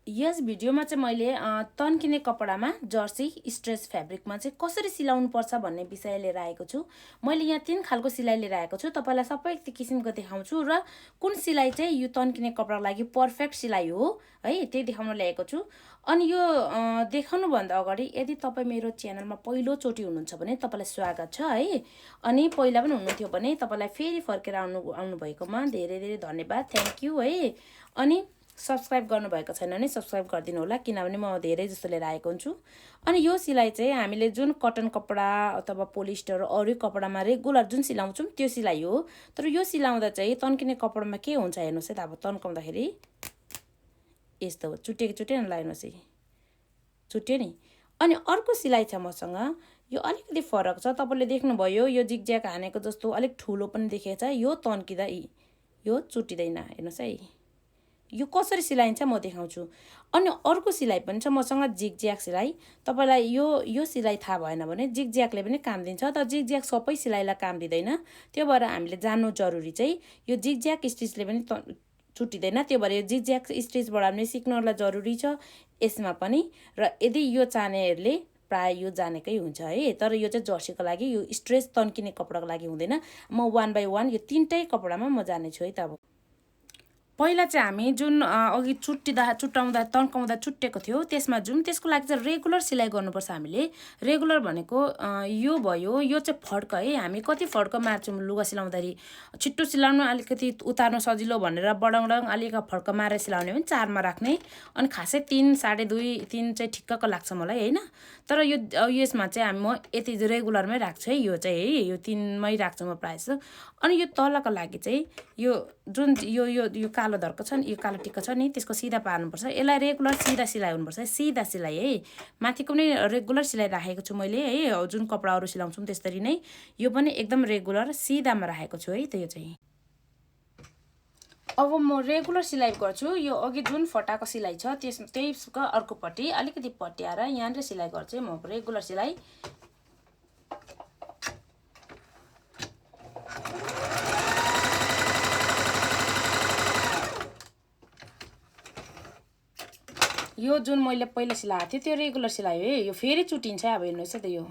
यस भिडियोमा चाहिँ मैले तन्किने कपडामा जर्सी स्ट्रेच फ्याब्रिकमा चाहिँ कसरी सिलाउनु पर्छ भन्ने विषय लिएर आएको छु। मैले यहाँ 3 खालको सिलाइ लिएर आएको छु। तपाईलाई सबै किसिमको देखाउँछु र कुन सिलाइ चाहिँ यो तन्किने कपडाको लागि पर्फेक्ट सिलाइ हो है त्यही देखाउन ल्याएको छु। अनि यो देखाउनुभन्दा अगाडि यदि तपाईँ मेरो च्यानलमा पहिलोचोटि हुनुहुन्छ भने तपाईँलाई स्वागत छ है। अनि पहिला पनि हुनुहुन्थ्यो भने तपाईँलाई फेरि फर्केर आउनुभएकोमा धेरै धेरै धन्यवाद, थ्याङ्क यू है। अनि सब्सक्राइब गर्नुभएको छैन भने सब्सक्राइब गरिदिनु होला, किनभने म धेरै जस्तो लिएर आएको हुन्छु। अनि यो सिलाइ चाहिँ हामीले जुन कटन कपडा अथवा पोलिस्टर अरू कपडामा रेगुलर जुन सिलाउँछौँ त्यो सिलाइ हो। तर यो सिलाउँदा चाहिँ तन्किने कपडामा के हुन्छ हेर्नुहोस् है त, अब तन्काउँदाखेरि यस्तो हो, चुटेको चुटेन ल, हेर्नुहोस् है, चुट्यो नि। अनि अर्को सिलाइ छ मसँग, यो अलिकति फरक छ। तपाईँले देख्नुभयो यो जिगज्याग हानेको जस्तो अलिक ठुलो पनि देखेको छ। यो तन्किँदा यो चुटिँदैन, हेर्नुहोस् है। यो कसरी सिलाइन्छ म देखाउँछु। अनि अर्को सिलाइ पनि छ मसँग, जिगज्याग सिलाइ। तपाईँलाई यो सिलाइ थाहा भएन भने जिगज्यागले पनि काम दिन्छ, तर जिगज्याग सबै सिलाइलाई काम दिँदैन। त्यो भएर हामीले जान्नु जरुरी चाहिँ यो जिगज्याग स्टिचले पनि चुटिँदैन। त्यो भएर यो जिगज्याग स्टिचबाट पनि सिक्नलाई जरुरी छ यसमा पनि। र यदि यो चाहनेहरूले प्राय यो जानेकै हुन्छ है। तर यो चाहिँ जर्सीको लागि, यो स्ट्रेच तन्किने कपडाको लागि हुँदैन। म 1 बाई 1 यो 3टै कपडामा म जानेछु है त। अब पहिला चाहिँ हामी जुन अघि चुट्टाउँदा तन्काउँदा चुट्टेको थियो त्यसमा जुन, त्यसको लागि चाहिँ रेगुलर सिलाइ गर्नुपर्छ हामीले। रेगुलर भनेको यो भयो, यो चाहिँ फड्क है। हामी कति फड्क मार्छौँ लुगा सिलाउँदाखेरि, छिट्टो सिलाउनु अलिकति उतार्नु सजिलो भनेर बडाउँडङ अलिक फड्क मारेर सिलाउने भने 4मा राख्ने। अनि खासै 3, 2.5, 3 चाहिँ ठिक्कको लाग्छ मलाई होइन। तर यसमा चाहिँ म यति रेगुलरमै राख्छु है। यो चाहिँ है, यो 3मै राख्छु म प्रायः जस्तो। अनि यो तलको लागि चाहिँ यो जुन यो कालो धर्को छ नि, यो कालो टिक्का छ नि, त्यसको सिधा पार्नुपर्छ। यसलाई रेगुलर सिधा सिलाइ हुनुपर्छ, सिधा सिलाइ है। माथिको पनि रेगुलर सिलाइ राखेको छु मैले है, जुन कपडा अरू सिलाउँछौँ त्यसरी नै यो पनि एकदम रेगुलर सिधामा राखेको छु है त। यो चाहिँ अब म रेगुलर सिलाइ गर्छु। यो अघि जुन फटाको सिलाइ छ त्यसको अर्कोपट्टि अलिकति पट्याएर यहाँनिर सिलाइ गर्छु म रेगुलर सिलाइ। यो जुन मैले पहिला सिलाएको थिएँ त्यो रेगुलर सिलाइ हो है। यो फेरि चुटिन्छ अब, हेर्नुहोस् है त यो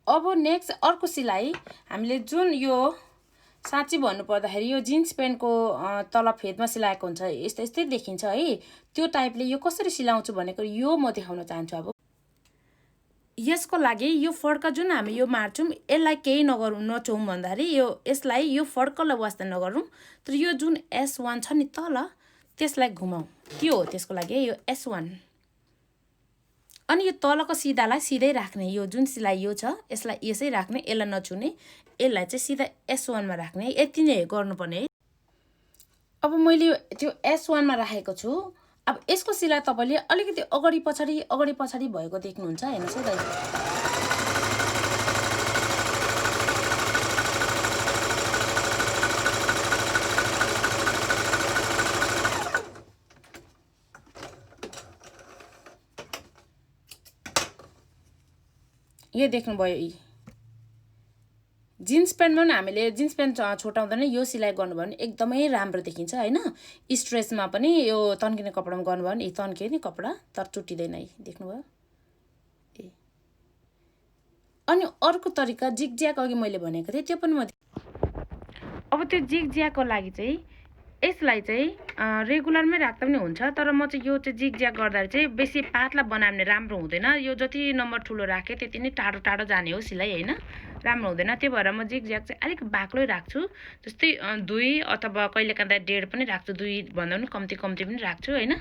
अब नेक्स्ट अर्को सिलाइ हामीले जुन यो साँच्ची भन्नुपर्दाखेरि यो जिन्स प्यान्टको तल फेदमा सिलाएको हुन्छ, यस्तै यस्तै देखिन्छ है। त्यो टाइपले यो कसरी सिलाउँछु भनेको यो म देखाउन चाहन्छु। अब यसको लागि यो फड्का जुन हामी यो मार्छौँ यसलाई केही नचौँ भन्दाखेरि यसलाई यो फड्कलाई वास्ता नगरौँ। तर यो जुन S1 छ नि तल, त्यसलाई घुमाउँ, त्यो हो त्यसको लागि है, यो S1। अनि यो तलको सिधालाई सिधै राख्ने, यो जुन सिलाइ यो छ यसलाई यसै राख्ने, यसलाई नछुने, यसलाई चाहिँ सिधा S1मा राख्ने। यति नै गर्नुपर्ने है। अब मैले त्यो S1मा राखेको छु। अब यसको सिलाइ तपाईँले अलिकति अगाडि पछाडि भएको देख्नुहुन्छ, हेर्नुहोस् है त। यो देख्नुभयो, जिन्स प्यान्टमा पनि हामीले जिन्स प्यान्ट छोटाउँदा नै यो सिलाइ गर्नुभयो भने एकदमै राम्रो देखिन्छ होइन। स्ट्रेचमा पनि यो तन्किने कपडामा गर्नुभयो भने तन्कियो नि कपडा तर चुटिँदैन है, देख्नुभयो। अनि अर्को तरिका जिगज्याग अघि मैले भनेको थिएँ त्यो पनि म। अब त्यो जिगज्यागको लागि चाहिँ यसलाई चाहिँ रेगुलरमै राख्दा पनि हुन्छ, तर म चाहिँ यो चाहिँ जिगज्याग गर्दा चाहिँ बेसी पातला बनायो भने राम्रो हुँदैन। यो जति नम्बर ठुलो राखेँ त्यति नै टाढो टाढो जाने हो सिलाइ होइन, राम्रो हुँदैन। त्यो भएर म जिगज्याग चाहिँ अलिक बाक्लै राख्छु, जस्तै 2 अथवा कहिलेकाहीँ 1.5 पनि राख्छु, 2 भन्दा पनि कम्ती पनि राख्छु होइन।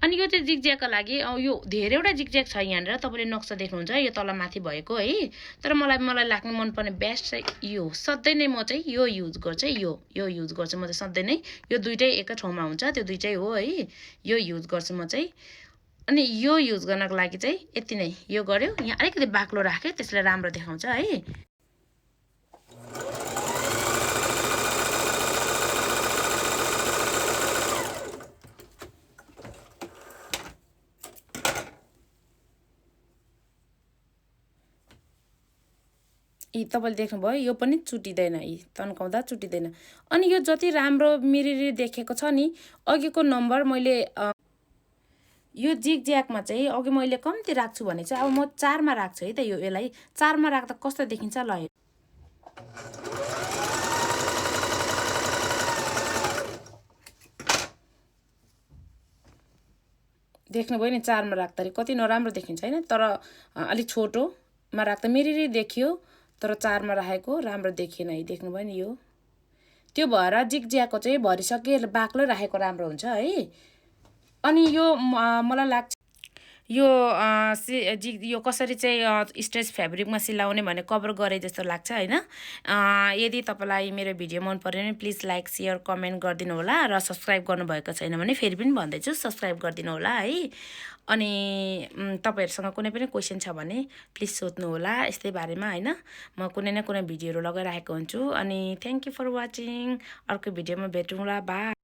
अनि यो चाहिँ जिगज्यागको लागि यो धेरैवटा जिगज्याग छ यहाँनिर, तपाईँले नक्सा देख्नुहुन्छ यो तल माथि भएको है। तर मलाई लाग्ने मनपर्ने बेस्ट चाहिँ यो, सधैँ नै म चाहिँ यो युज गर्छु, यो युज गर्छु म चाहिँ सधैँ नै। यो दुइटै एकै ठाउँमा हुन्छ, त्यो दुइटै हो है, यो युज गर्छु म चाहिँ। अनि यो युज गर्नको लागि चाहिँ यति नै, यो गर्यो यहाँ अलिकति बाक्लो राखेँ, त्यसले राम्रो देखाउँछ है। यी तपाईँले देख्नुभयो यो पनि चुटिँदैन, यी तन्काउँदा चुटिँदैन। अनि यो जति राम्रो मिरिरी देखेको छ नि, अघिको नम्बर मैले यो जिग ज्याकमा चाहिँ अघि मैले कम्ती राख्छु भने चाहिँ अब म 4मा राख्छु है त। यसलाई 4मा राख्दा कस्तो देखिन्छ ल देख्नुभयो नि, 4मा राख्दाखेरि कति नराम्रो देखिन्छ होइन। तर अलिक छोटोमा राख्दा मिरिरी देखियो, तर 4मा राखेको राम्रो देखिएन। है देख्नुभयो नि यो, त्यो भएर जिगज्यागको चाहिँ भरिसके बाक्लो राखेको राम्रो हुन्छ है। अनि यो मलाई लाग्छ यो यो कसरी चाहिँ स्ट्रेच फेब्रिकमा सिलाउने भने कभर गरे जस्तो लाग्छ होइन। यदि तपाईँलाई मेरो भिडियो मन पर्यो भने प्लिज लाइक सेयर कमेन्ट गरिदिनु होला, र सब्सक्राइब गर्नुभएको छैन भने फेरि पनि भन्दैछु सब्सक्राइब गरिदिनु होला है। अनि तपाईँहरूसँग कुनै पनि क्वेसन छ भने प्लिज सोध्नु होला यस्तै बारेमा होइन। म कुनै न कुनै भिडियोहरू लगाइरहेको हुन्छु। अनि थ्याङ्क यू फर वाचिङ। अर्को भिडियोमा भेटौँला, बाई।